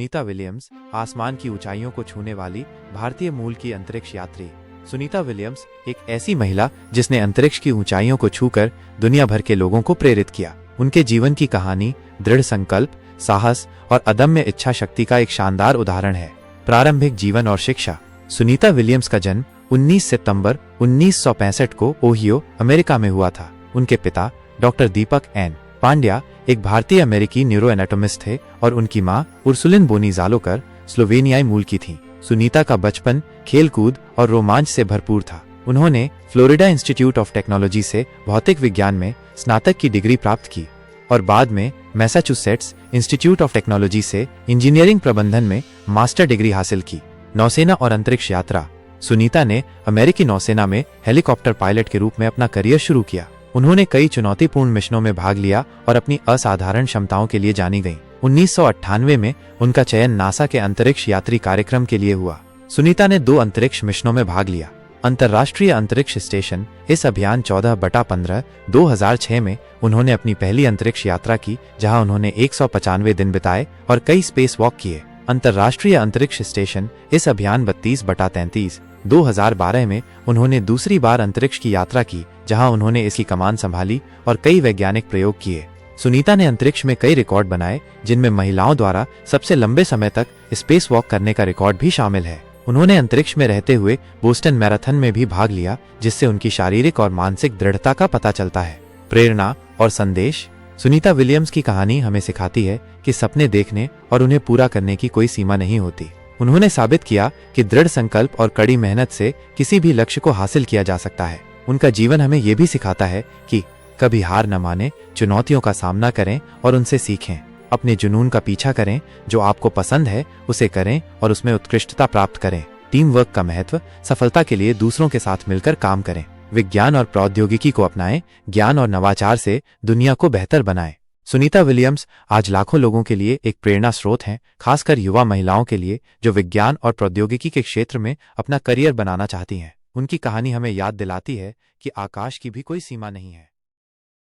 Sunita Williams आसमान की ऊंचाइयों को छूने वाली भारतीय मूल की अंतरिक्ष यात्री। सुनीता विलियम्स एक ऐसी महिला जिसने अंतरिक्ष की ऊंचाइयों को छूकर दुनिया भर के लोगों को प्रेरित किया। उनके जीवन की कहानी दृढ़ संकल्प, साहस और अदम्य इच्छा शक्ति का एक शानदार उदाहरण है। प्रारंभिक जीवन और शिक्षा। सुनीता विलियम्स का जन्म 19 सितंबर 1965 को ओहियो, अमेरिका में हुआ था। उनके पिता डॉक्टर दीपक एन पांड्या एक भारतीय अमेरिकी न्यूरो एनाटोमिस्ट थे और उनकी मां उर्सुलिन बोनी ज़ालोकर स्लोवेनियाई मूल की थीं। सुनीता का बचपन खेलकूद और रोमांच से भरपूर था। उन्होंने फ्लोरिडा इंस्टीट्यूट ऑफ टेक्नोलॉजी से भौतिक विज्ञान में स्नातक की डिग्री प्राप्त की और बाद में मैसाचुसेट्स इंस्टीट्यूट ऑफ टेक्नोलॉजी से इंजीनियरिंग प्रबंधन में मास्टर डिग्री हासिल की। नौसेना और अंतरिक्ष यात्रा। सुनीता ने अमेरिकी नौसेना में हेलीकॉप्टर पायलट के रूप में अपना करियर शुरू किया। उन्होंने कई चुनौतीपूर्ण मिशनों में भाग लिया और अपनी असाधारण क्षमताओं के लिए जानी गईं। 1998 में उनका चयन नासा के अंतरिक्ष यात्री कार्यक्रम के लिए हुआ। सुनीता ने 2 अंतरिक्ष मिशनों में भाग लिया। अंतर्राष्ट्रीय अंतरिक्ष स्टेशन इस अभियान 14/15 2006 में उन्होंने अपनी पहली अंतरिक्ष यात्रा की, जहां उन्होंने 195 दिन बिताए और कई स्पेस वॉक किए। अंतर्राष्ट्रीय अंतरिक्ष स्टेशन इस अभियान 32/33 2012 में उन्होंने दूसरी बार अंतरिक्ष की यात्रा की, जहां उन्होंने इसकी कमान संभाली और कई वैज्ञानिक प्रयोग किए। सुनीता ने अंतरिक्ष में कई रिकॉर्ड बनाए, जिनमें महिलाओं द्वारा सबसे लंबे समय तक स्पेस वॉक करने का रिकॉर्ड भी शामिल है। उन्होंने अंतरिक्ष में रहते हुए बोस्टन मैराथन में भी भाग लिया, जिससे उनकी शारीरिक और मानसिक दृढ़ता का पता चलता है। प्रेरणा और संदेश। सुनीता विलियम्स की कहानी हमें सिखाती है कि सपने देखने और उन्हें पूरा करने की कोई सीमा नहीं होती। उन्होंने साबित किया कि दृढ़ संकल्प और कड़ी मेहनत से किसी भी लक्ष्य को हासिल किया जा सकता है। उनका जीवन हमें यह भी सिखाता है कि कभी हार न माने, चुनौतियों का सामना करें और उनसे सीखें। अपने जुनून का पीछा करें, जो आपको पसंद है उसे करें और उसमें उत्कृष्टता प्राप्त करें। टीम वर्क का महत्व। सफलता के लिए दूसरों के साथ मिलकर काम करें। विज्ञान और प्रौद्योगिकी को अपनाएं। ज्ञान और नवाचार से दुनिया को बेहतर बनाएं। सुनीता विलियम्स आज लाखों लोगों के लिए एक प्रेरणा स्रोत हैं, खासकर युवा महिलाओं के लिए जो विज्ञान और प्रौद्योगिकी के क्षेत्र में अपना करियर बनाना चाहती हैं। उनकी कहानी हमें याद दिलाती है कि आकाश की भी कोई सीमा नहीं है।